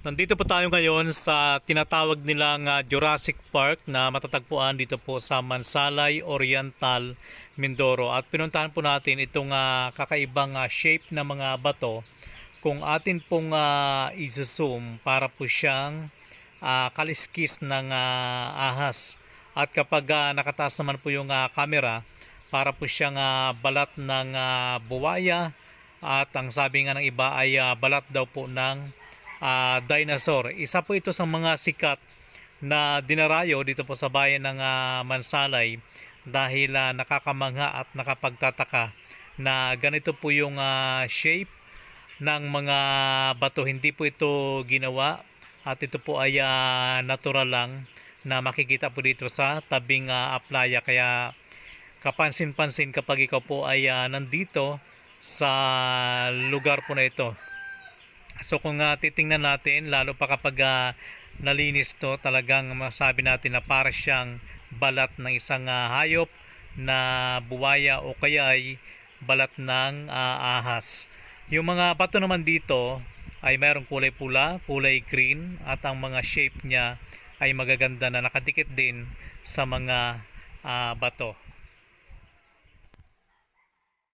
Nandito po tayo ngayon sa tinatawag nilang Jurassic Park na matatagpuan dito po sa Mansalay Oriental, Mindoro. At pinuntahan po natin itong kakaibang shape na mga bato. Kung atin pong i-zoom para po siyang kaliskis ng ahas. At kapag nakataas naman po yung camera, para po siyang balat ng buwaya. At ang sabi nga ng iba ay balat daw po ng dinosaur. Isa po ito sa mga sikat na dinarayo dito po sa bayan ng Mansalay dahil nakakamangha at nakapagtataka na ganito po yung shape ng mga bato. Hindi po ito ginawa at ito po ay natural lang na makikita po dito sa tabing playa. Kaya kapansin-pansin kapag ikaw po ay nandito sa lugar po na ito. So kung titingnan natin, lalo pa kapag nalinis to, talagang masabi natin na para siyang balat ng isang hayop na buwaya o kaya ay balat ng ahas. Yung mga bato naman dito ay mayroong kulay pula, kulay green at ang mga shape niya ay magaganda na nakadikit din sa mga bato.